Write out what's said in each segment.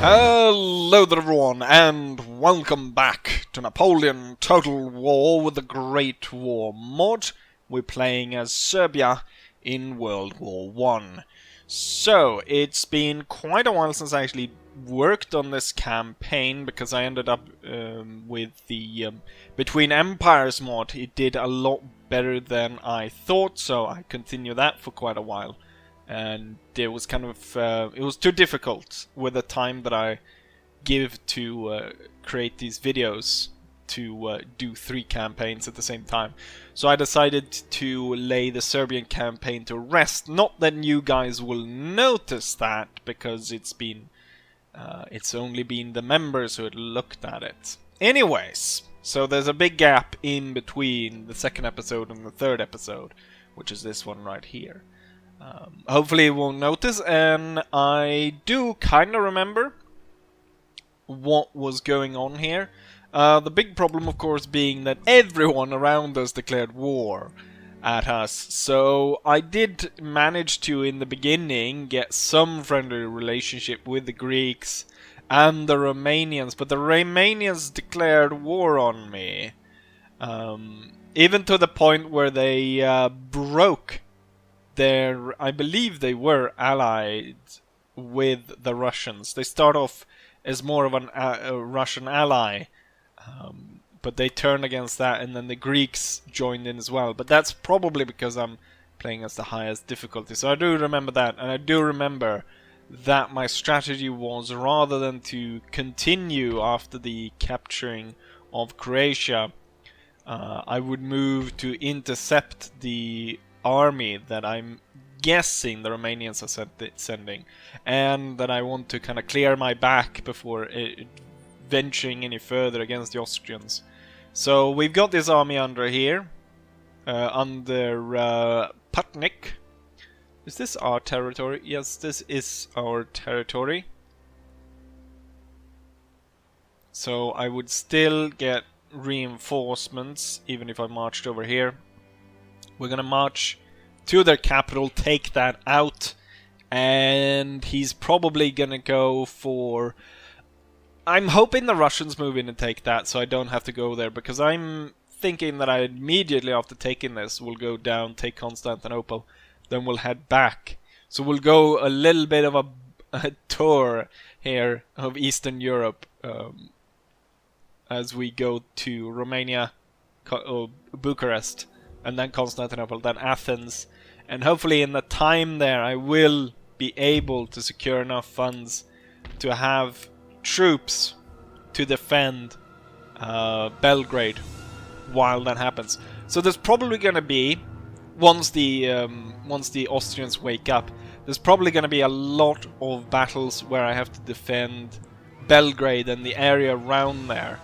Hello there everyone, and welcome back to Napoleon Total War with the Great War mod. We're playing as Serbia in World War I. So, it's been quite a while since I actually worked on this campaign, because I ended up with the Between Empires mod. It did a lot better than I thought, so I continued that for quite a while. And it was kind of, it was too difficult with the time that I give to create these videos to do 3 campaigns at the same time. So I decided to lay the Serbian campaign to rest. Not that you guys will notice that, because it's only been the members who had looked at it. Anyways, so there's a big gap in between the 2nd episode and the 3rd episode, which is this one right here. Hopefully you won't notice, and I do kind of remember what was going on here. The big problem, of course, being that everyone around us declared war at us. So I did manage to, in the beginning, get some friendly relationship with the Greeks and the Romanians, but the Romanians declared war on me. Even to the point where they broke I believe they were allied with the Russians. They start off as more of a Russian ally, but they turned against that, and then the Greeks joined in as well. But that's probably because I'm playing as the highest difficulty. So I do remember that, and I do remember that my strategy was, rather than to continue after the capturing of Croatia, I would move to intercept the army that I'm guessing the Romanians are sending, and that I want to kind of clear my back before venturing any further against the Austrians. So we've got this army under here, under Putnik. Is this our territory? Yes, this is our territory. So I would still get reinforcements even if I marched over here. We're gonna march to their capital, take that out, and he's probably gonna go for... I'm hoping the Russians move in and take that, so I don't have to go there, because I'm thinking that I immediately after taking this will go down, take Constantinople, then we'll head back. So we'll go a little bit of a tour here of Eastern Europe as we go to Romania, Bucharest, and then Constantinople, then Athens. And hopefully in the time there I will be able to secure enough funds to have troops to defend Belgrade while that happens. So there's probably going to be, once the Austrians wake up, there's probably going to be a lot of battles where I have to defend Belgrade and the area around there.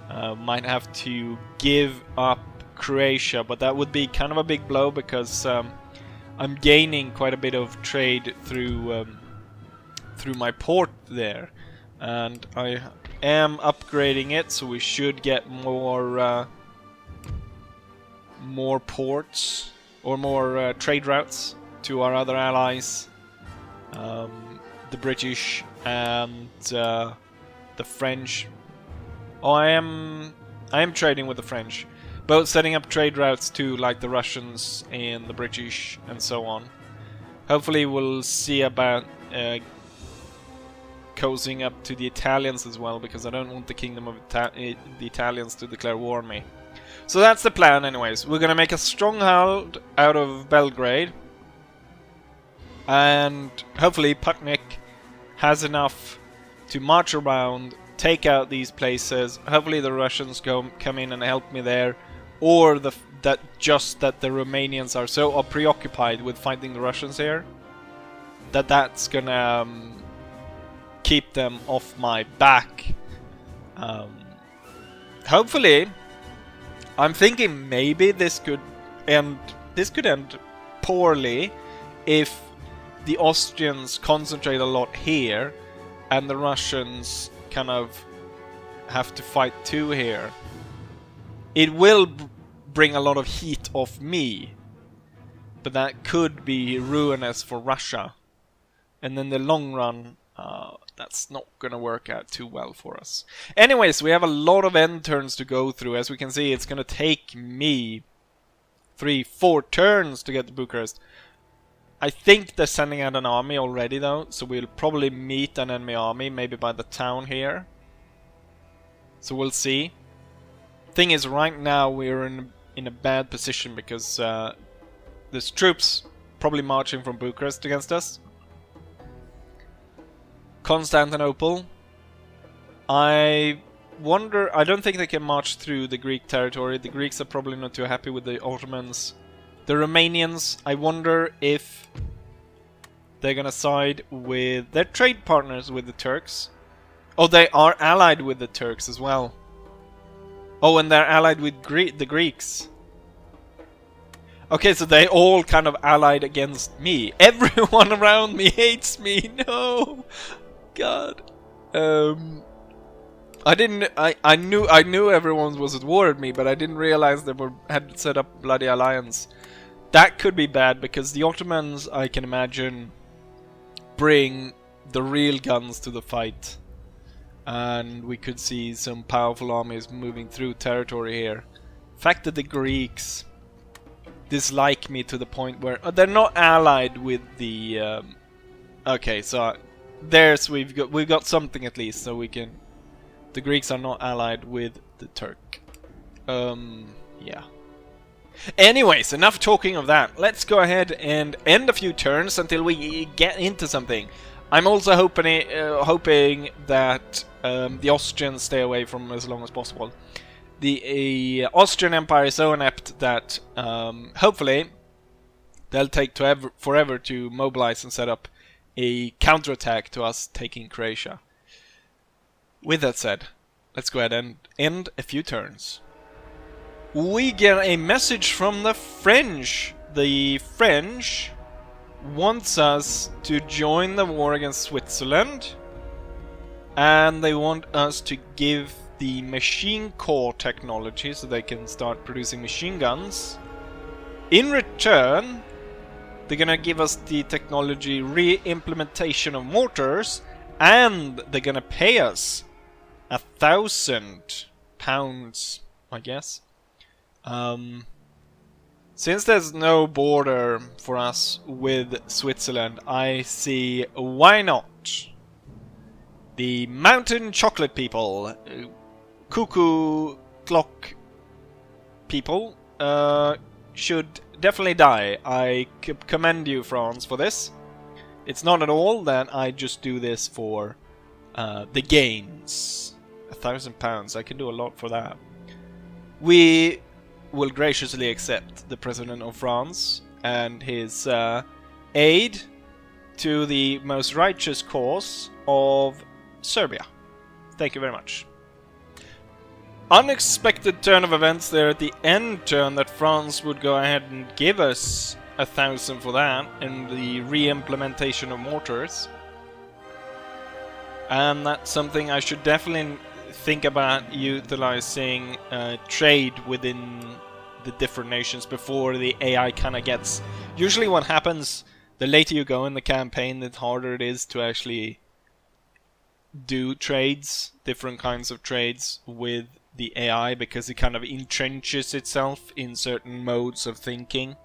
Might have to give up Croatia, but that would be kind of a big blow, because I'm gaining quite a bit of trade through my port there, and I am upgrading it, so we should get more ports or more trade routes to our other allies, the British and the French. Oh, I am trading with the French. Both setting up trade routes to, like, the Russians and the British and so on. Hopefully we'll see about cozying up to the Italians as well, because I don't want the Kingdom of the Italians to declare war on me. So that's the plan anyways. We're gonna make a stronghold out of Belgrade, and hopefully Putnik has enough to march around, take out these places. Hopefully the Russians come in and help me there, or that the Romanians are so preoccupied with fighting the Russians here that that's gonna keep them off my back. Hopefully, I'm thinking maybe this could end poorly if the Austrians concentrate a lot here and the Russians kind of have to fight too here. It will bring a lot of heat off me, but that could be ruinous for Russia. And in the long run, That's not gonna work out too well for us. Anyways, we have a lot of end turns to go through. As we can see, it's gonna take me 3-4 turns to get to Bucharest. I think they're sending out an army already though, so we'll probably meet an enemy army, maybe by the town here. So we'll see. Thing is, right now we're in a bad position because there's troops probably marching from Bucharest against us. Constantinople. I wonder, I don't think they can march through the Greek territory. The Greeks are probably not too happy with the Ottomans. The Romanians, I wonder if they're gonna side with their trade partners with the Turks. Oh, they are allied with the Turks as well. Oh, and they're allied with the Greeks. Okay, so they all kind of allied against me. Everyone around me hates me. No, God. I knew everyone was at war with me, but I didn't realize they had set up bloody alliance. That could be bad because the Ottomans, I can imagine, bring the real guns to the fight. And we could see some powerful armies moving through territory here. The fact that the Greeks dislike me to the point where they're not allied with the okay, so there's we've got something at least, so we can. The Greeks are not allied with the Turk. Yeah. Anyways, enough talking of that. Let's go ahead and end a few turns until we get into something. I'm also hoping that the Austrians stay away from as long as possible. The Austrian Empire is so inept that hopefully they'll take forever to mobilize and set up a counterattack to us taking Croatia. With that said, let's go ahead and end a few turns. We get a message from the French. The French wants us to join the war against Switzerland, and they want us to give the machine core technology so they can start producing machine guns. In return, they're gonna give us the technology re-implementation of mortars, and they're gonna pay us £1,000, I guess. Since there's no border for us with Switzerland, I see why not. The mountain chocolate people, cuckoo clock people, should definitely die. I commend you, France, for this. It's not at all that I just do this for the gains. £1,000, I can do a lot for that. We will graciously accept the President of France and his aid to the most righteous cause of Serbia. Thank you very much. Unexpected turn of events there at the end turn that France would go ahead and give us 1,000 for that and the re-implementation of mortars. And that's something I should definitely think about utilizing trade within the different nations before the AI kind of gets... Usually what happens, the later you go in the campaign, the harder it is to actually do trades, different kinds of trades with the AI, because it kind of entrenches itself in certain modes of thinking.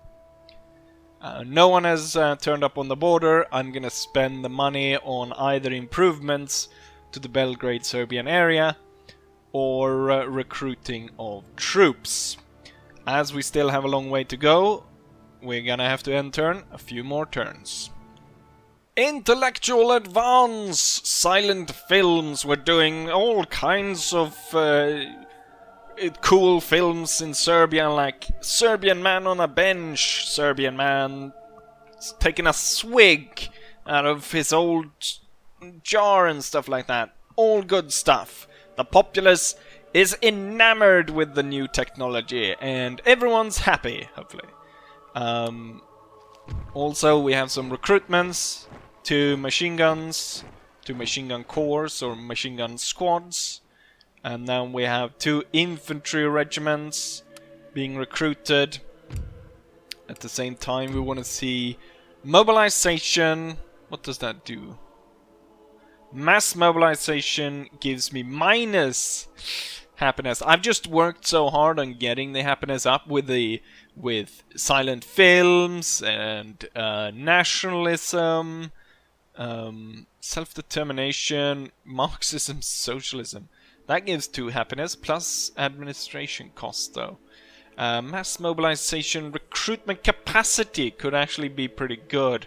No one has turned up on the border. I'm gonna spend the money on either improvements to the Belgrade Serbian area or recruiting of troops. As we still have a long way to go, we're gonna have to end turn a few more turns. Intellectual advance! Silent films. We're doing all kinds of cool films in Serbia, like Serbian man on a bench, Serbian man taking a swig out of his old jar and stuff like that. All good stuff. The populace is enamored with the new technology and everyone's happy, hopefully. Also, we have some recruitments to machine guns, to machine gun corps or machine gun squads. And then we have 2 infantry regiments being recruited. At the same time, we want to see mobilization. What does that do? Mass mobilization gives me minus happiness. I've just worked so hard on getting the happiness up with silent films and nationalism, self-determination, Marxism, socialism. That gives 2 happiness, plus administration costs though. Mass mobilization recruitment capacity could actually be pretty good.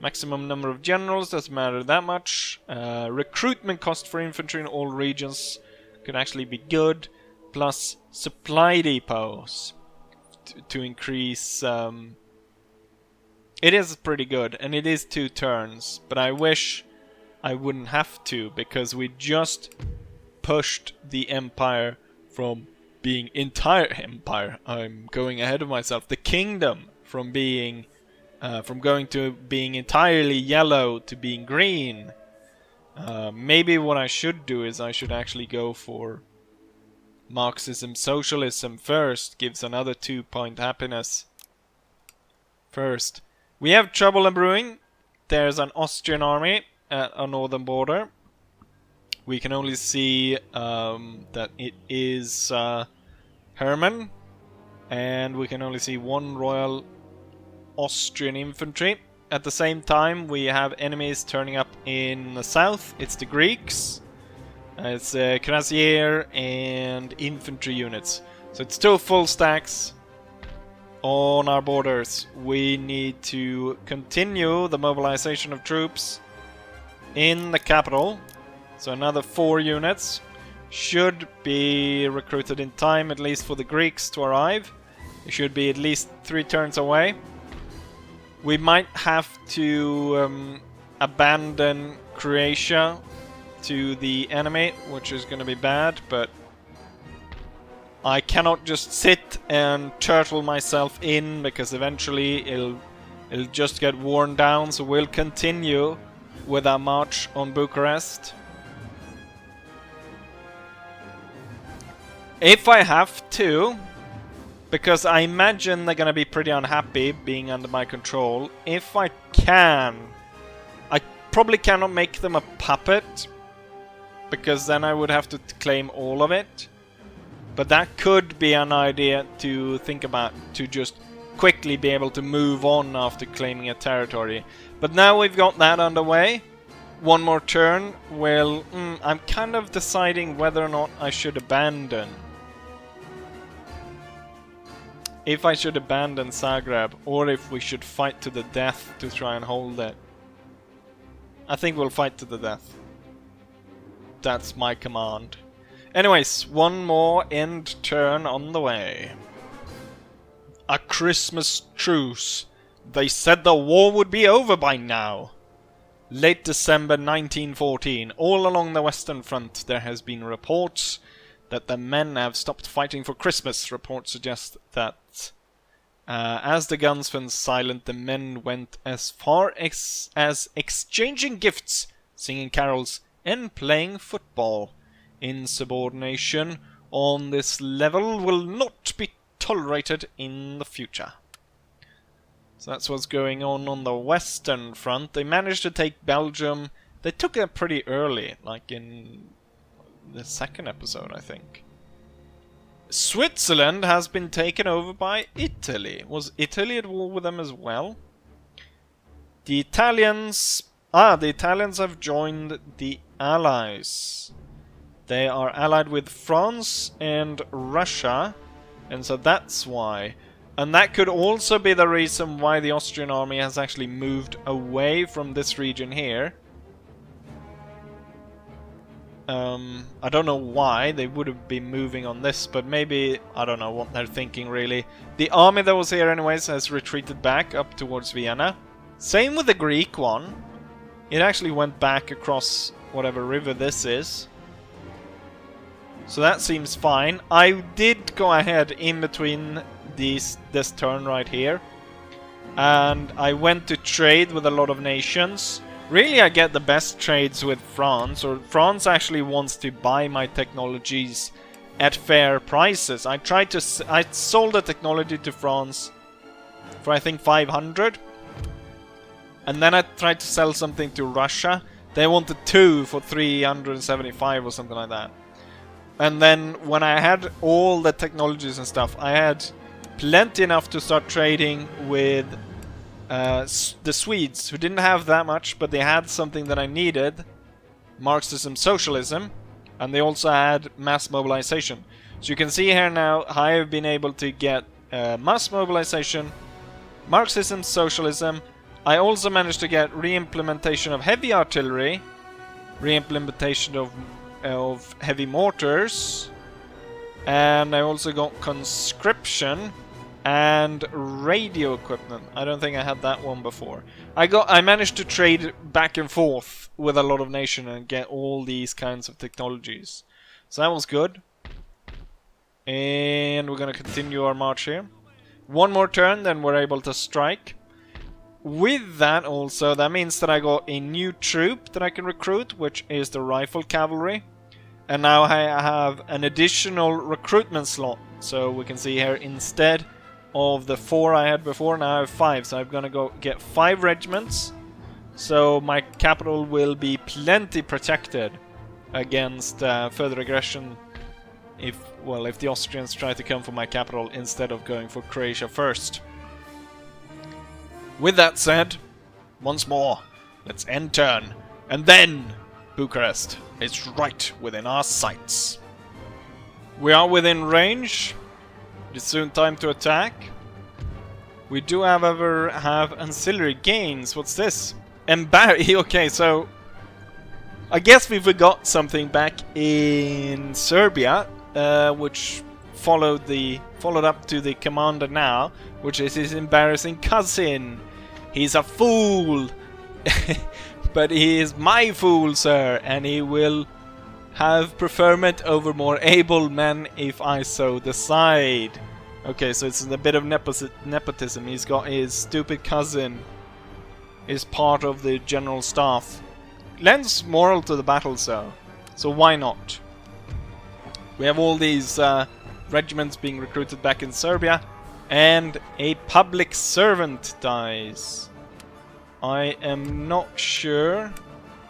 Maximum number of generals doesn't matter that much. Recruitment cost for infantry in all regions could actually be good. Plus supply depots to increase. It is pretty good, and it is 2 turns. But I wish I wouldn't have to, because we just pushed the empire from being entire empire. I'm going ahead of myself. The kingdom from being from going to being entirely yellow to being green. Maybe what I should do is I should actually go for Marxism, socialism first. Gives another 2-point happiness. First, we have trouble in brewing. There's an Austrian army at our northern border. We can only see that it is Hermann, and we can only see 1 Royal Austrian infantry. At the same time, we have enemies turning up in the south. It's the Greeks. It's cuirassier and infantry units. So it's 2 full stacks on our borders. We need to continue the mobilization of troops in the capital. So another 4 units should be recruited in time, at least for the Greeks to arrive. They should be at least 3 turns away. We might have to abandon Croatia to the enemy, which is going to be bad, but I cannot just sit and turtle myself in, because eventually it'll just get worn down. So we'll continue with our march on Bucharest. If I have to, because I imagine they're gonna be pretty unhappy being under my control. If I can, I probably cannot make them a puppet, because then I would have to claim all of it. But that could be an idea to think about, to just quickly be able to move on after claiming a territory. But now we've got that underway. 1 more turn. Well, I'm kind of deciding whether or not I should abandon. If I should abandon Zagreb, or if we should fight to the death to try and hold it. I think we'll fight to the death. That's my command. Anyways, 1 more end turn on the way. A Christmas truce. They said the war would be over by now. Late December 1914. All along the Western Front there has been reports that the men have stopped fighting for Christmas. Reports suggest that as the guns went silent, the men went as far as exchanging gifts, singing carols, and playing football. Insubordination on this level will not be tolerated in the future. So that's what's going on the Western Front. They managed to take Belgium. They took it pretty early, like in the 2nd episode, I think. Switzerland has been taken over by Italy. Was Italy at war with them as well? The Italians have joined the Allies. They are allied with France and Russia, and so that's why. And that could also be the reason why the Austrian army has actually moved away from this region here. I don't know why they would have been moving on this, but maybe, I don't know what they're thinking really. The army that was here anyways has retreated back up towards Vienna. Same with the Greek one. It actually went back across whatever river this is. So that seems fine. I did go ahead in between this turn right here, and I went to trade with a lot of nations. Really, I get the best trades with France, or France actually wants to buy my technologies at fair prices. I sold the technology to France for I think 500, and then I tried to sell something to Russia They wanted 2 for 375 or something like that. And then when I had all the technologies and stuff, I had plenty enough to start trading with the Swedes, who didn't have that much, but they had something that I needed. Marxism, socialism. And they also had mass mobilization. So you can see here now, I have been able to get mass mobilization, Marxism, socialism. I also managed to get re-implementation of heavy artillery, re-implementation of heavy mortars, and I also got conscription and radio equipment. I don't think I had that one before. I managed to trade back and forth with a lot of nations and get all these kinds of technologies. So that was good. And we're gonna continue our march here. One more turn, then we're able to strike. With that also, that means that I got a new troop that I can recruit, which is the rifle cavalry. And now I have an additional recruitment slot. So we can see here, instead of the 4 I had before, now I have 5. So I'm gonna go get 5 regiments. So my capital will be plenty protected against further aggression if the Austrians try to come for my capital instead of going for Croatia first. With that said, once more, let's end turn, and then Bucharest is right within our sights. We are within range. It is soon time to attack. We do, however, have ancillary gains. What's this? Okay, so I guess we forgot something back in Serbia, which followed up to the commander now, which is his embarrassing cousin. He's a fool, but he is my fool, sir, and he will have preferment over more able men if I so decide. Okay, so it's a bit of nepotism. He's got his stupid cousin is part of the general staff. Lends moral to the battle, so why not? We have all these regiments being recruited back in Serbia, and a public servant dies. I am not sure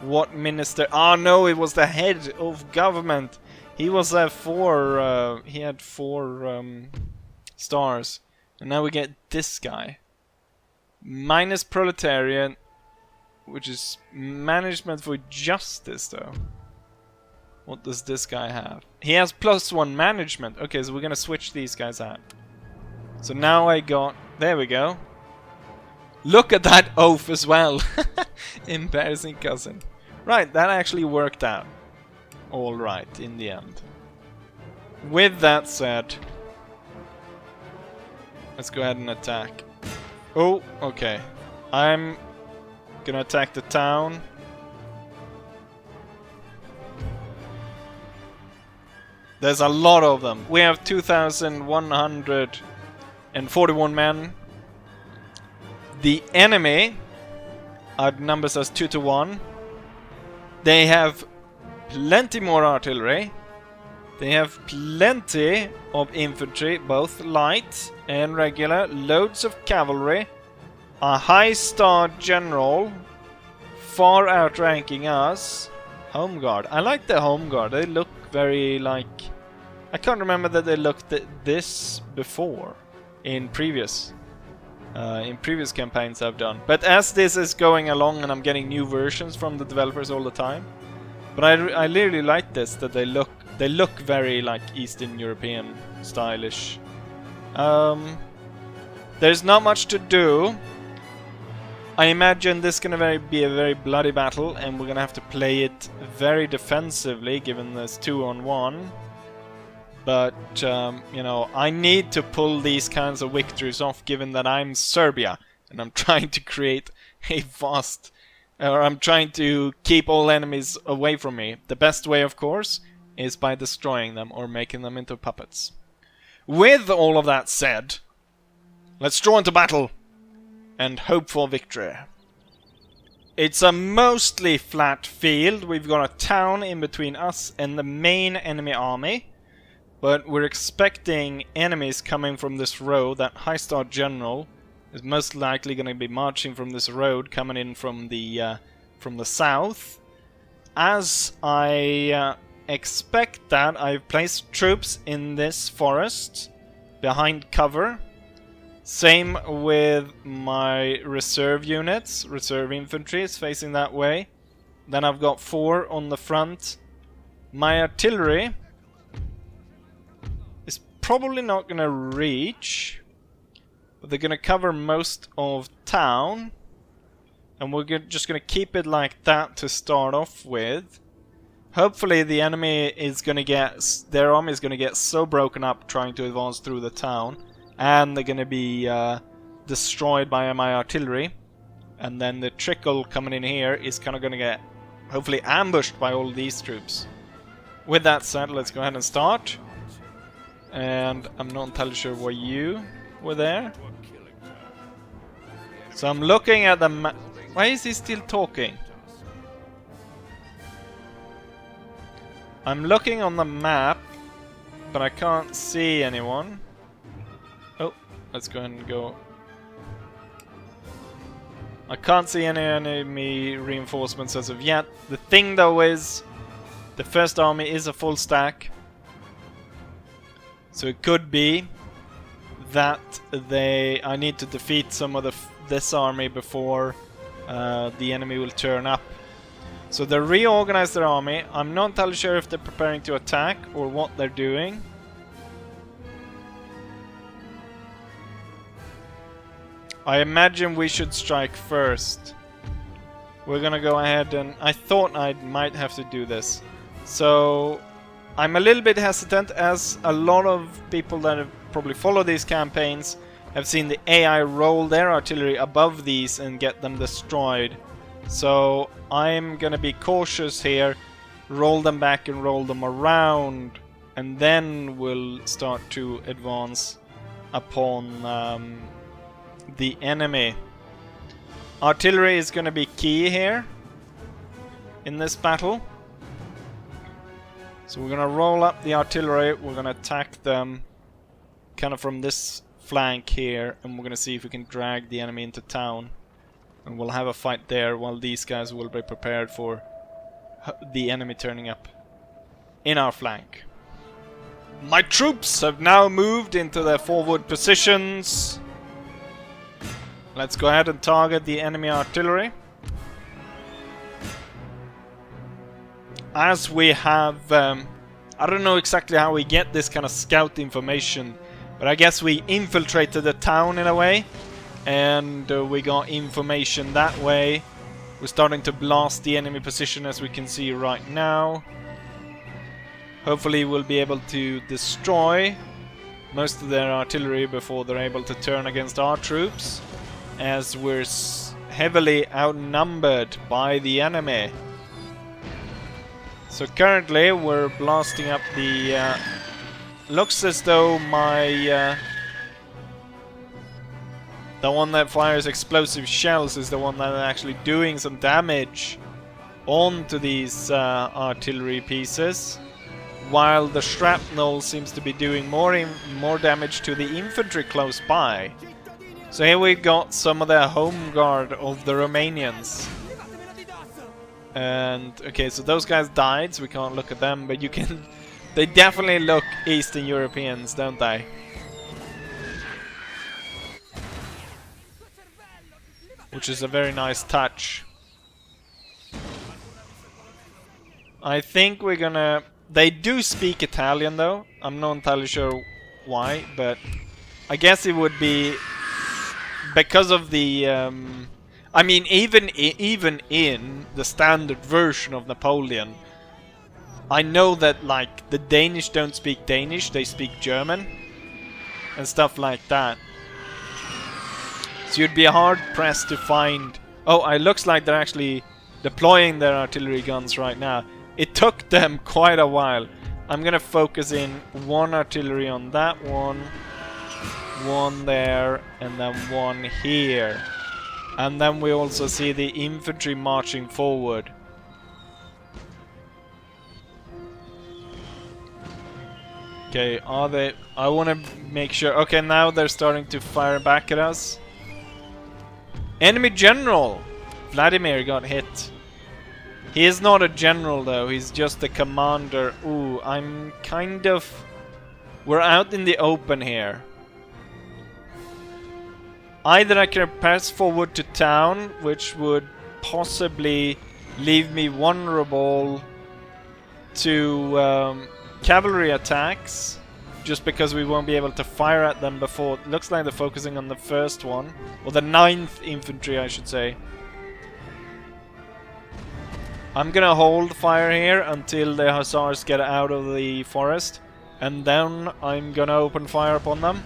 what minister. Ah, no, it was the head of government. He was he had 4 stars, and now we get this guy. Minus proletariat, which is management for justice, though. What does this guy have? He has +1 management. Okay, so we're gonna switch these guys out. So now I got... There we go. Look at that oath as well. Embarrassing cousin. Right, that actually worked out. Alright, in the end. With that said, let's go ahead and attack. Oh, okay. I'm gonna attack the town. There's a lot of them. We have 2,141 men. The enemy outnumbers us 2 to 1. They have plenty more artillery. They have plenty of infantry, both light and regular. Loads of cavalry. A high-star general, far outranking us. Home Guard. I like the Home Guard. They look very like... I can't remember that they looked at this before in previous campaigns I've done. But as this is going along and I'm getting new versions from the developers all the time, but I really like this, that they look very like Eastern European stylish. There's not much to do. I imagine this is gonna be a very bloody battle, and we're gonna have to play it very defensively, given this 2-on-1. But, you know, I need to pull these kinds of victories off, given that I'm Serbia, and I'm trying to create a vast... or I'm trying to keep all enemies away from me. The best way, of course, is by destroying them or making them into puppets. With all of that said, let's draw into battle and hope for victory. It's a mostly flat field. We've got a town in between us and the main enemy army. But we're expecting enemies coming from this road. That high-star general is most likely going to be marching from this road, coming in from the south. as I expect that, I've placed troops in this forest behind cover. Same with my reserve units. Reserve infantry is facing that way. Then I've got 4 on the front. My artillery is probably not going to reach, but they're going to cover most of town. And we're just going to keep it like that to start off with. Hopefully the enemy is going to get... their army is going to get so broken up trying to advance through the town. And they're going to be destroyed by my artillery. And then the trickle coming in here is kind of going to get hopefully ambushed by all these troops. With that said, let's go ahead and start. And I'm not entirely sure why you were there. So I'm looking at the map. Why is he still talking? I'm looking on the map, but I can't see anyone. Oh, let's go ahead and go. I can't see any enemy reinforcements as of yet. The thing though is, the first army is a full stack. So it could be that I need to defeat some of this army before the enemy will turn up. So they reorganized their army. I'm not entirely sure if they're preparing to attack or what they're doing. I imagine we should strike first. We're gonna go ahead and... I thought I might have to do this. So I'm a little bit hesitant, as a lot of people that have probably followed these campaigns have seen the AI roll their artillery above these and get them destroyed. So I'm gonna be cautious here, roll them back and roll them around, and then we'll start to advance upon the enemy. Artillery is gonna be key here in this battle. So we're gonna roll up the artillery, we're gonna attack them kind of from this flank here, and we're gonna see if we can drag the enemy into town. And we'll have a fight there while these guys will be prepared for the enemy turning up in our flank. My troops have now moved into their forward positions. Let's go ahead and target the enemy artillery. As we have... I don't know exactly how we get this kind of scout information, but I guess we infiltrated the town in a way. And we got information that way. We're starting to blast the enemy position, as we can see right now. Hopefully we'll be able to destroy most of their artillery before they're able to turn against our troops, as we're heavily outnumbered by the enemy. So currently we're blasting up the... looks as though my... the one that fires explosive shells is the one that is actually doing some damage onto these artillery pieces, while the shrapnel seems to be doing more damage to the infantry close by. So here we got some of the home guard of the Romanians. And okay, so those guys died, so we can't look at them, but you can... they definitely look Eastern Europeans, don't they? Which is a very nice touch. I think we're gonna... they do speak Italian though. I'm not entirely sure why, but I guess it would be because of the... I mean, even in the standard version of Napoleon, I know that, like, the Danish don't speak Danish, they speak German and stuff like that. So you'd be hard-pressed to find... oh, it looks like they're actually deploying their artillery guns right now. It took them quite a while. I'm gonna focus in one artillery on that one there, and then one here. And then we also see the infantry marching forward. Okay, are they... I want to make sure... okay, now they're starting to fire back at us. Enemy general! Vladimir got hit. He is not a general though, he's just a commander. Ooh, I'm kind of... We're out in the open here. Either I can press forward to town, which would possibly leave me vulnerable to cavalry attacks, just because we won't be able to fire at them before. It looks like they're focusing on the first one, or the 9th infantry I should say. I'm gonna hold fire here until the hussars get out of the forest, and then I'm gonna open fire upon them.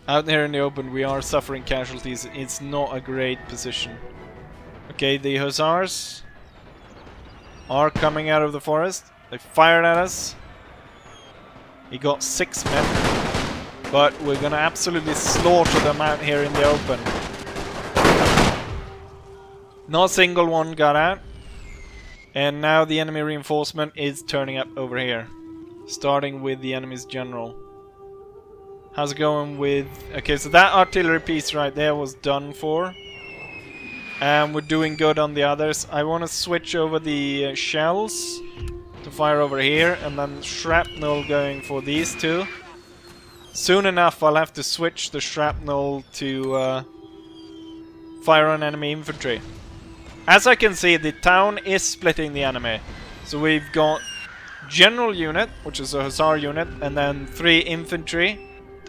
Out here in the open we are suffering casualties. It's not a great position. Okay, the hussars are coming out of the forest. They fired at us. He got 6 men. But we're gonna absolutely slaughter them out here in the open. Not a single one got out. And now the enemy reinforcement is turning up over here. Starting with the enemy's general. How's it going with... Okay, so that artillery piece right there was done for. And we're doing good on the others. I want to switch over the shells to fire over here. And then shrapnel going for these two. Soon enough I'll have to switch the shrapnel to fire on enemy infantry. As I can see, the town is splitting the enemy. So we've got general unit, which is a hussar unit, and then 3 infantry.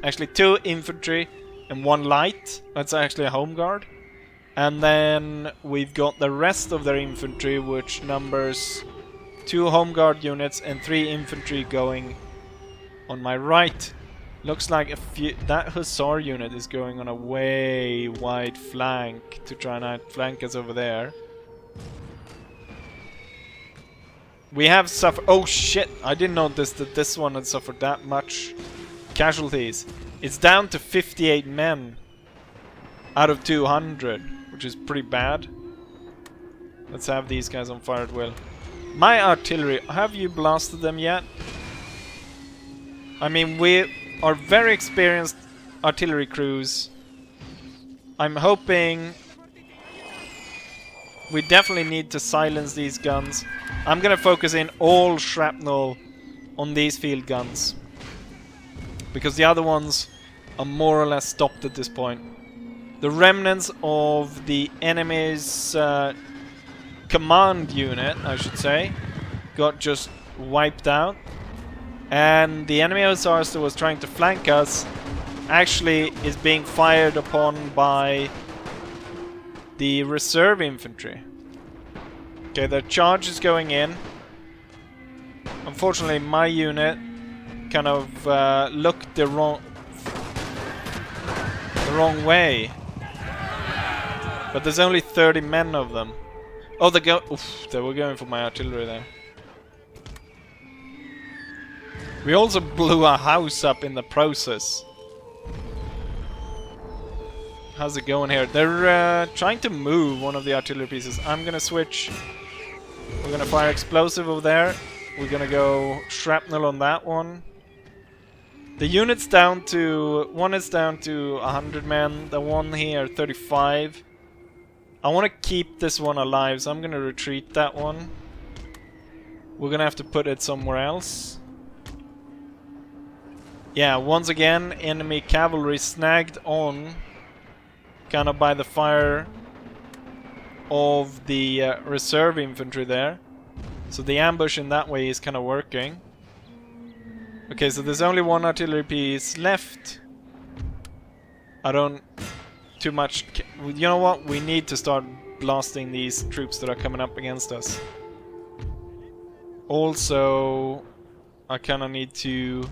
Actually 2 infantry and 1 light. That's actually a home guard. And then we've got the rest of their infantry, which numbers 2 home guard units and 3 infantry going on my right. Looks like that hussar unit is going on a way wide flank to try and outflank us over there. We have suffered... Oh shit! I didn't notice that this one had suffered that much casualties. It's down to 58 men out of 200, which is pretty bad. Let's have these guys on fire at will. My artillery, have you blasted them yet? I mean, we are very experienced artillery crews. I'm hoping... We definitely need to silence these guns. I'm gonna focus in all shrapnel on these field guns, because the other ones are more or less stopped at this point. The remnants of the enemy's command unit, I should say, got just wiped out. And the enemy hussars that was trying to flank us actually is being fired upon by the reserve infantry. Okay, their charge is going in. Unfortunately, my unit kind of looked the wrong way. But there's only 30 men of them. Oh, they were going for my artillery there. We also blew a house up in the process. How's it going here? They're trying to move one of the artillery pieces. I'm gonna switch. We're gonna fire explosive over there. We're gonna go shrapnel on that one. The unit's down to... One is down to 100 men. The one here, 35. I want to keep this one alive, so I'm gonna retreat that one. We're gonna have to put it somewhere else. Yeah, once again, enemy cavalry snagged on kind of by the fire of the reserve infantry there. So the ambush in that way is kind of working. Okay, so there's only 1 artillery piece left. I don't... Too much... You know what? We need to start blasting these troops that are coming up against us. Also, I kind of need to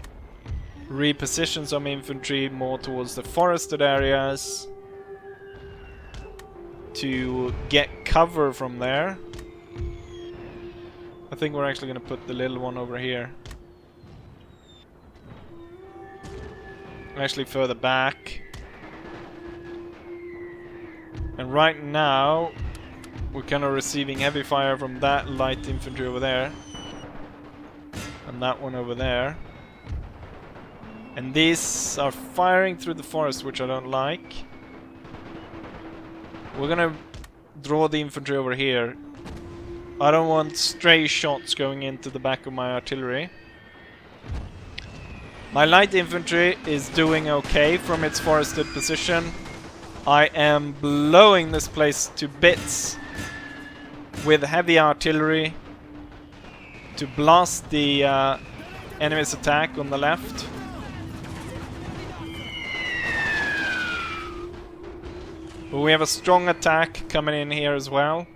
reposition some infantry more towards the forested areas to get cover from there. I think we're actually going to put the little one over here. Actually further back. And right now we're kind of receiving heavy fire from that light infantry over there. And that one over there. And these are firing through the forest, which I don't like. We're gonna draw the infantry over here. I don't want stray shots going into the back of my artillery. My light infantry is doing okay from its forested position. I am blowing this place to bits with heavy artillery to blast the enemy's attack on the left. But we have a strong attack coming in here as well.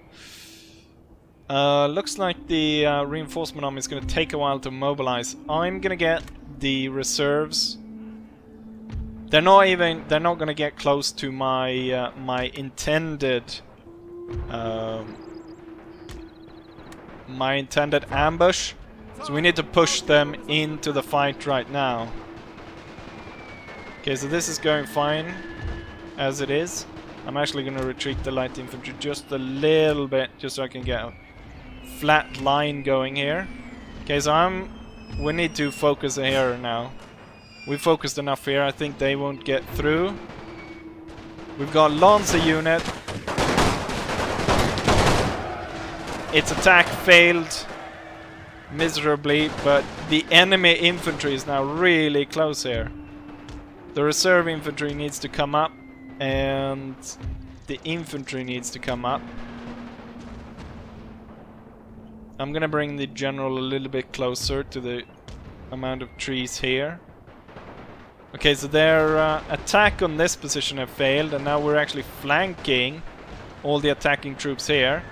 Looks like the reinforcement army is going to take a while to mobilize. I'm going to get the reserves. They're not going to get close to my my intended ambush. So we need to push them into the fight right now. Okay, so this is going fine as it is. I'm actually going to retreat the light infantry just a little bit, just so I can get a flat line going here. Okay, so we need to focus here now. We've focused enough here. I think they won't get through. We've got Lancer unit. Its attack failed miserably, but the enemy infantry is now really close here. The reserve infantry needs to come up, and the infantry needs to come up. I'm gonna bring the general a little bit closer to the amount of trees here. Okay, so their attack on this position have failed, and now we're actually flanking all the attacking troops here.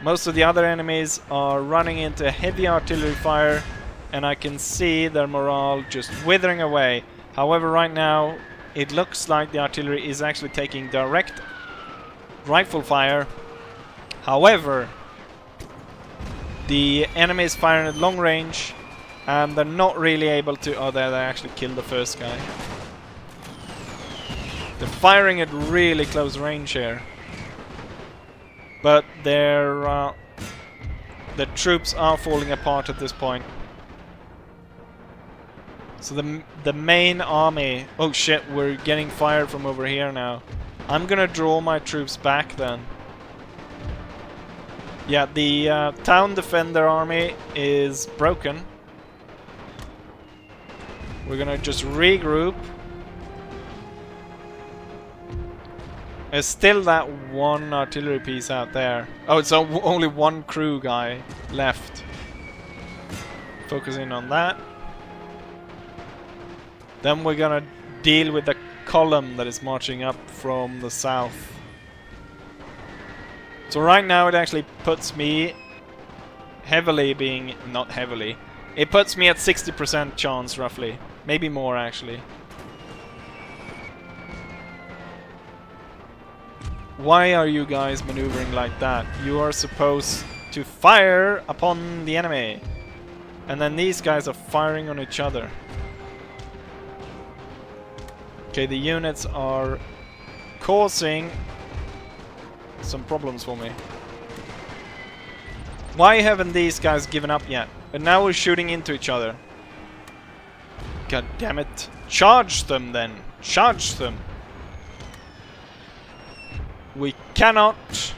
Most of the other enemies are running into heavy artillery fire, and I can see their morale just withering away. However, right now it looks like the artillery is actually taking direct rifle fire. However, the enemy is firing at long range, and they're not really able to... Oh, there, they actually killed the first guy. They're firing at really close range here. But their troops are falling apart at this point. So the main army... Oh shit, we're getting fired from over here now. I'm gonna draw my troops back then. Yeah, the town defender army is broken. We're gonna just regroup. There's still that one artillery piece out there. Oh, it's only one crew guy left. Focusing on that. Then we're gonna deal with the column that is marching up from the south. So right now it actually puts me heavily being... Not heavily. It puts me at 60% chance roughly. Maybe more actually. Why are you guys maneuvering like that? You are supposed to fire upon the enemy. And then these guys are firing on each other. Okay, the units are causing some problems for me. Why haven't these guys given up yet? And now we're shooting into each other. God damn it. Charge them then. Charge them. We cannot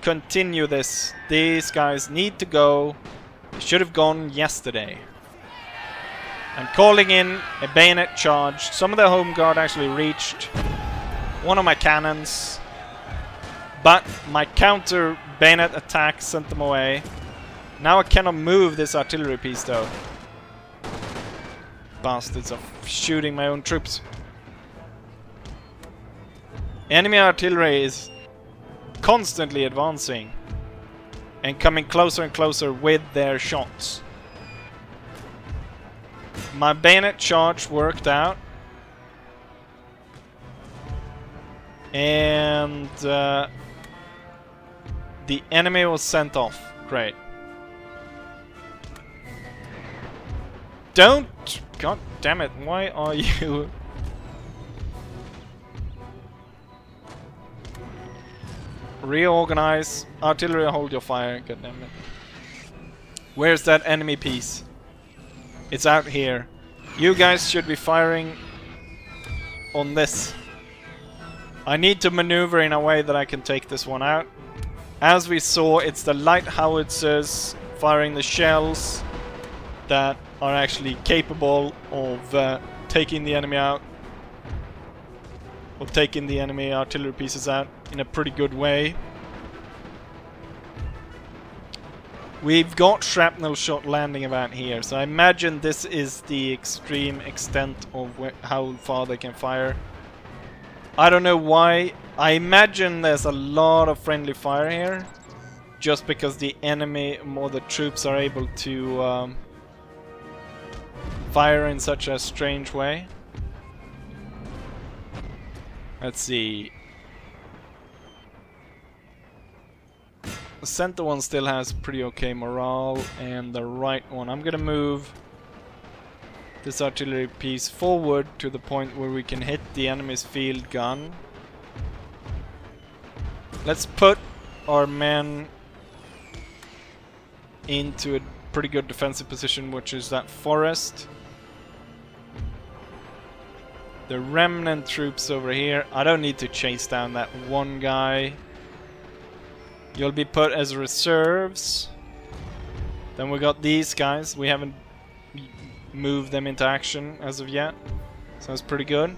continue this. These guys need to go. They should have gone yesterday. I'm calling in a bayonet charge. Some of the home guard actually reached one of my cannons, but my counter bayonet attack sent them away. Now I cannot move this artillery piece though. Bastards are shooting my own troops. Enemy artillery is constantly advancing and coming closer and closer with their shots. My bayonet charge worked out, and the enemy was sent off. Great. Don't! God damn it, why are you... Reorganize. Artillery, hold your fire. God damn it. Where's that enemy piece? It's out here. You guys should be firing on this. I need to maneuver in a way that I can take this one out. As we saw, it's the light howitzers firing the shells that are actually capable of taking the enemy out, or taking the enemy artillery pieces out in a pretty good way. We've got shrapnel shot landing about here, so I imagine this is the extreme extent of how far they can fire. I don't know why. I imagine there's a lot of friendly fire here, just because the enemy or the troops are able to fire in such a strange way. Let's see. The center one still has pretty okay morale, and the right one, I'm gonna move this artillery piece forward to the point where we can hit the enemy's field gun. Let's put our men into a pretty good defensive position, which is that forest. The remnant troops over here, I don't need to chase down that one guy. You'll be put as reserves. Then we got these guys. We haven't moved them into action as of yet, so that's pretty good.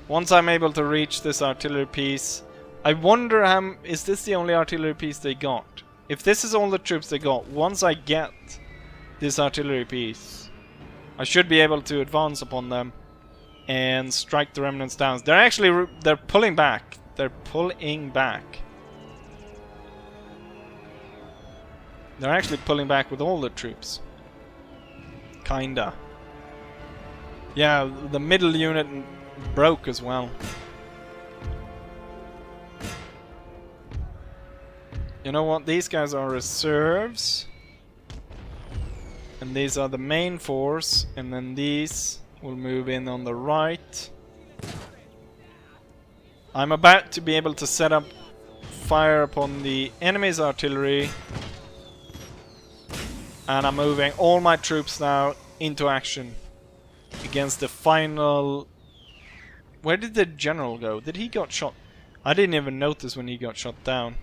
Once I'm able to reach this artillery piece, I wonder how... is this the only artillery piece they got? If this is all the troops they got, once I get this artillery piece, I should be able to advance upon them and strike the remnants down. They're actually... they're pulling back. They're pulling back. They're actually pulling back with all the troops. Kinda. Yeah, the middle unit broke as well. You know what? These guys are reserves. And these are the main force. And then these will move in on the right. I'm about to be able to set up fire upon the enemy's artillery. And I'm moving all my troops now into action against the final... Where did the general go? Did he got shot? I didn't even notice when he got shot down.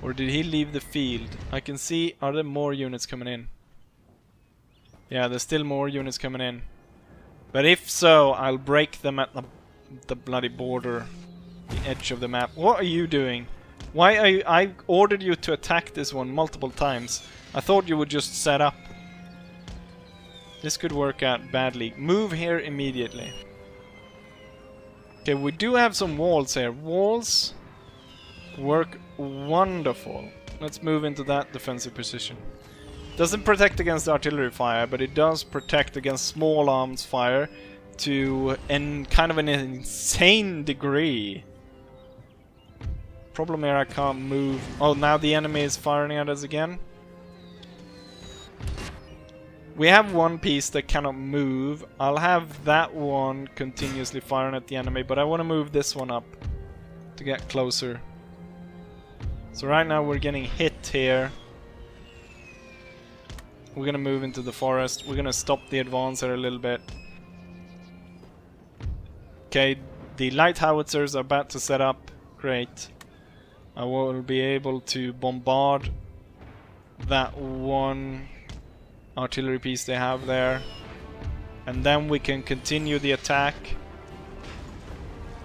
Or did he leave the field? I can see, are there more units coming in? Yeah, there's still more units coming in. But if so, I'll break them at the bloody border, the edge of the map. What are you doing? Why are you... I ordered you to attack this one multiple times. I thought you would just set up. This could work out badly. Move here immediately. Okay, we do have some walls here. Walls work wonderful. Let's move into that defensive position. Doesn't protect against artillery fire, but it does protect against small arms fire to kind of an insane degree. Problem here, I can't move. Oh, now the enemy is firing at us again. We have one piece that cannot move. I'll have that one continuously firing at the enemy, but I want to move this one up to get closer. So right now we're getting hit here. We're gonna move into the forest. We're gonna stop the advance here a little bit. Okay, the light howitzers are about to set up. Great. I will be able to bombard that one artillery piece they have there. And then we can continue the attack.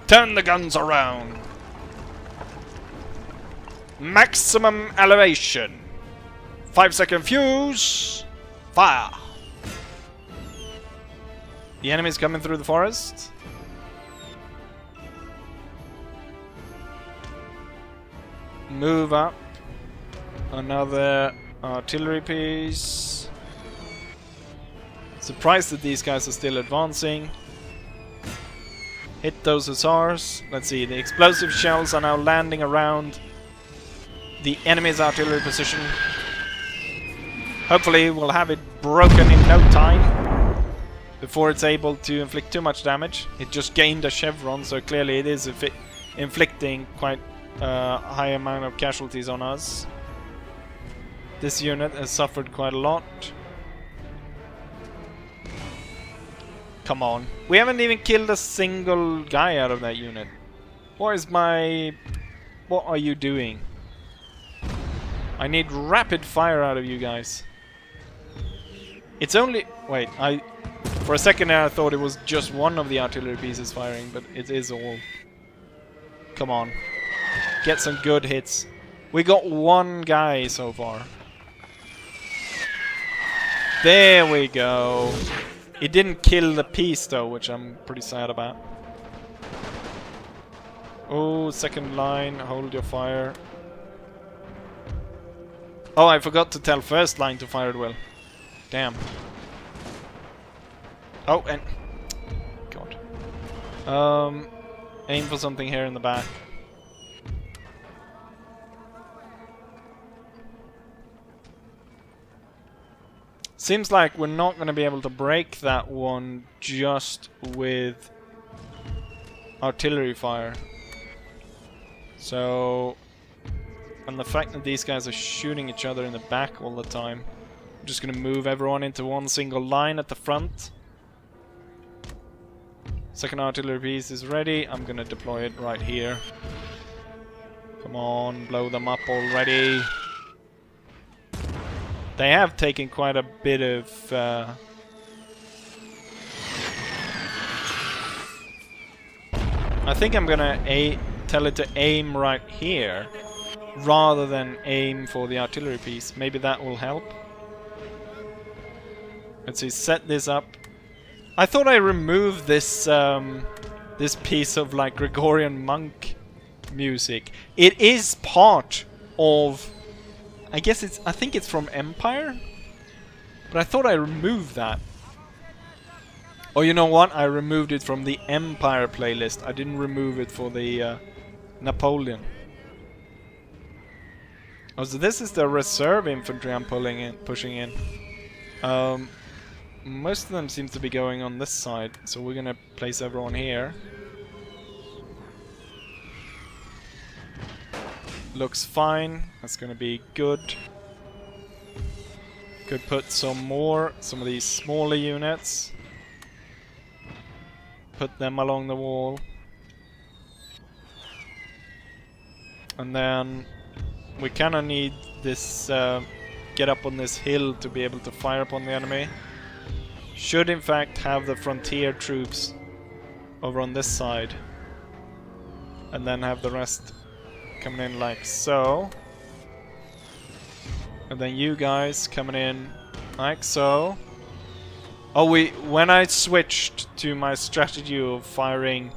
Turn the guns around! Maximum elevation! 5-second fuse! Fire! The enemy's coming through the forest. Move up. Another artillery piece. Surprised that these guys are still advancing. Hit those hussars. Let's see, the explosive shells are now landing around the enemy's artillery position. Hopefully we'll have it broken in no time before it's able to inflict too much damage. It just gained a chevron, so clearly it is inflicting quite a high amount of casualties on us. This unit has suffered quite a lot. Come on. We haven't even killed a single guy out of that unit. What is my... What are you doing? I need rapid fire out of you guys. It's only... Wait, for a second there I thought it was just one of the artillery pieces firing, but it is all. Come on. Get some good hits. We got one guy so far. There we go. It didn't kill the piece though, which I'm pretty sad about. Oh, second line, hold your fire. Oh, I forgot to tell first line to fire it well. Damn. Oh, and... God. Aim for something here in the back. Seems like we're not going to be able to break that one just with artillery fire. So... And the fact that these guys are shooting each other in the back all the time. I'm just going to move everyone into one single line at the front. Second artillery piece is ready. I'm going to deploy it right here. Come on, blow them up already. They have taken quite a bit of... I think I'm going to tell it to aim right here, rather than aim for the artillery piece. Maybe that will help. Let's see, set this up. I thought I removed this this piece of like Gregorian monk music. It is part of... I think it's from Empire? But I thought I removed that. Oh, you know what? I removed it from the Empire playlist. I didn't remove it for the Napoleon. Oh, so this is the reserve infantry I'm pushing in. Most of them seem to be going on this side, so we're gonna place everyone here. Looks fine. That's gonna be good. Could put some of these smaller units. Put them along the wall. And then we kinda need this, get up on this hill to be able to fire upon the enemy. Should in fact have the frontier troops over on this side. And then have the rest coming in like so. And then you guys coming in like so. Oh, when I switched to my strategy of firing,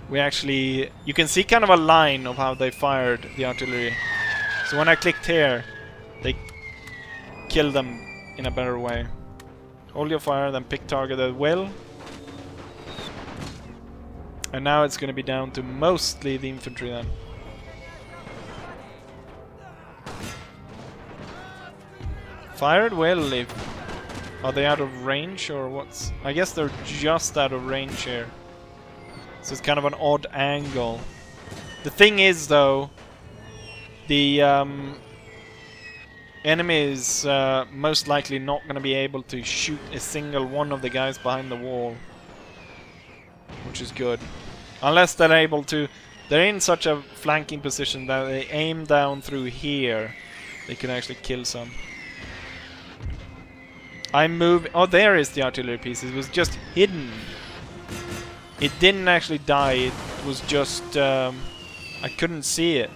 we actually... You can see kind of a line of how they fired the artillery. So when I clicked here, they killed them in a better way. Hold your fire, then pick target at will. And now it's going to be down to mostly the infantry then. Fire at will if... Are they out of range or what's... I guess they're just out of range here. So it's kind of an odd angle. The thing is though, the enemy is most likely not going to be able to shoot a single one of the guys behind the wall. Which is good. Unless they're able to... They're in such a flanking position that they aim down through here. They can actually kill some. I move... Oh, there is the artillery piece. It was just hidden. It didn't actually die. It was just... I couldn't see it.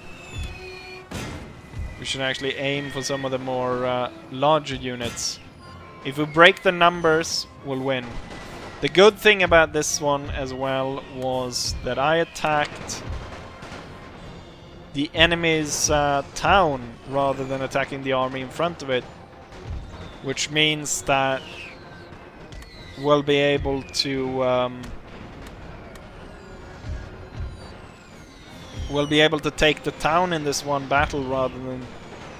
We should actually aim for some of the more larger units. If we break the numbers, we'll win. The good thing about this one as well was that I attacked the enemy's town rather than attacking the army in front of it. Which means that we'll be able to take the town in this one battle rather than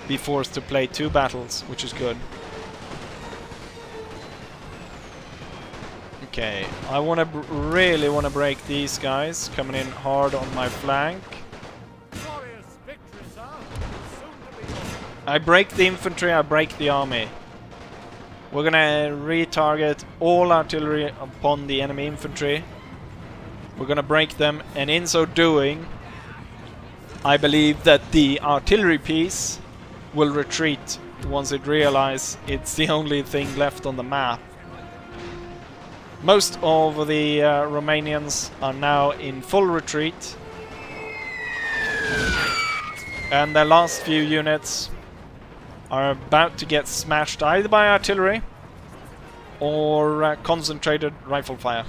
be forced to play two battles, which is good. Okay, I really want to break these guys coming in hard on my flank. I break the infantry, I break the army. We're gonna retarget all artillery upon the enemy infantry. We're gonna break them, and in so doing, I believe that the artillery piece will retreat once it realizes it's the only thing left on the map. Most of the Romanians are now in full retreat, and the last few units are about to get smashed either by artillery or concentrated rifle fire.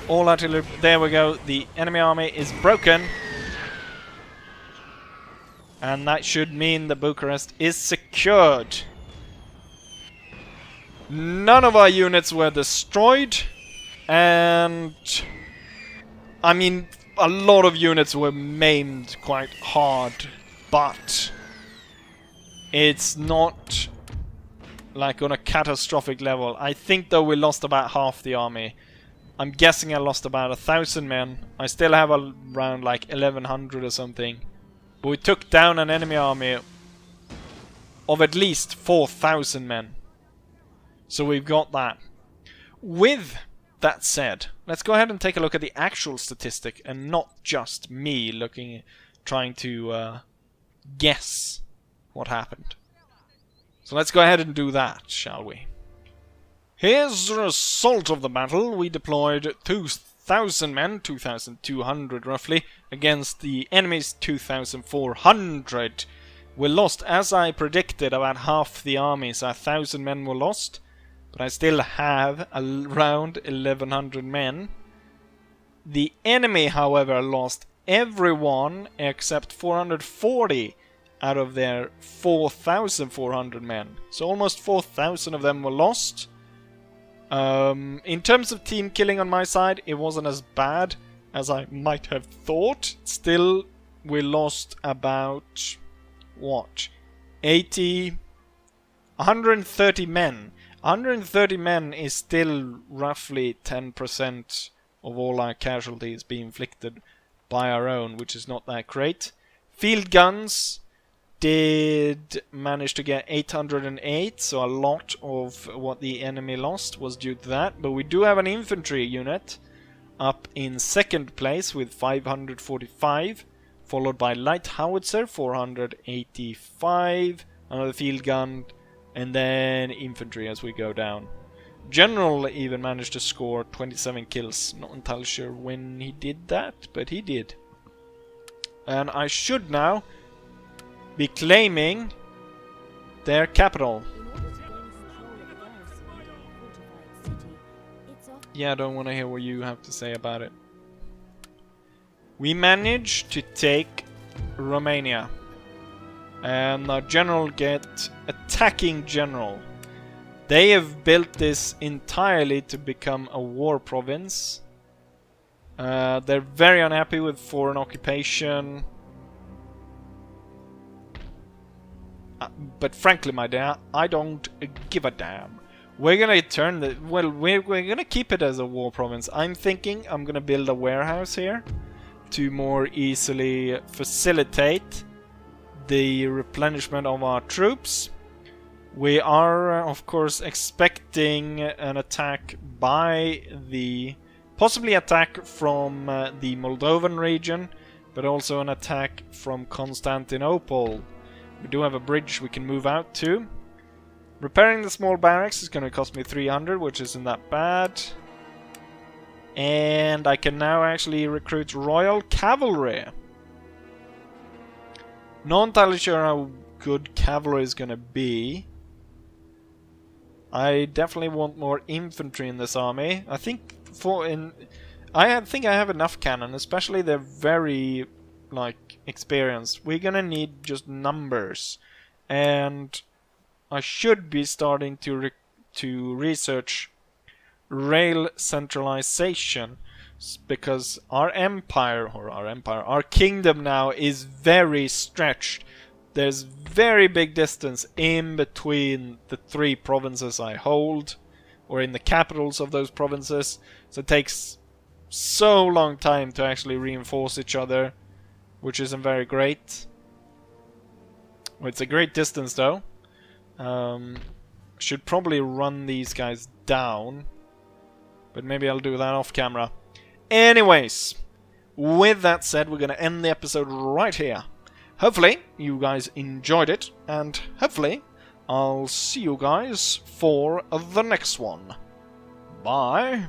All artillery, there we go, the enemy army is broken. And that should mean that Bucharest is secured. None of our units were destroyed. And I mean, a lot of units were maimed quite hard. But it's not like on a catastrophic level. I think though we lost about half the army. I'm guessing I lost about 1,000 men. I still have around like 1,100 or something. But we took down an enemy army of at least 4,000 men. So we've got that. With that said, let's go ahead and take a look at the actual statistic and not just me looking, trying to guess what happened. So let's go ahead and do that, shall we? Here's the result of the battle. We deployed 2,000 men, 2,200 roughly, against the enemy's 2,400. We lost, as I predicted, about half the army, so 1,000 men were lost. But I still have around 1,100 men. The enemy, however, lost everyone except 440 out of their 4,400 men. So almost 4,000 of them were lost. In terms of team killing on my side, it wasn't as bad as I might have thought. Still, we lost about, what, 130 men. 130 men is still roughly 10% of all our casualties being inflicted by our own, which is not that great. Field guns did manage to get 808, so a lot of what the enemy lost was due to that. But we do have an infantry unit up in second place with 545, followed by light howitzer 485, another field gun, and then infantry as we go down. General even managed to score 27 kills. Not entirely sure when he did that, but he did. And I should now be claiming their capital. Yeah, I don't want to hear what you have to say about it. We managed to take Romania. And our general get attacking general. They have built this entirely to become a war province. They're very unhappy with foreign occupation. But frankly, my dear, I don't give a damn. We're gonna turn the... Well, we're gonna keep it as a war province. I'm thinking I'm gonna build a warehouse here to more easily facilitate the replenishment of our troops. We are, of course, expecting an attack by the... Possibly attack from the Moldovan region, but also an attack from Constantinople. We do have a bridge we can move out to. Repairing the small barracks is going to cost me 300, which isn't that bad. And I can now actually recruit Royal Cavalry. Not entirely sure how good cavalry is going to be. I definitely want more infantry in this army. I think I think I have enough cannon, especially they're very experienced. We're gonna need just numbers, and I should be starting to research rail centralization, because our kingdom now is very stretched. There's very big distance in between the three provinces I hold, or in the capitals of those provinces, so it takes so long time to actually reinforce each other, which isn't very great. Well, it's a great distance though. Should probably run these guys down, but maybe I'll do that off camera. Anyways, with that said, we're going to end the episode right here. Hopefully, you guys enjoyed it, and hopefully, I'll see you guys for the next one. Bye.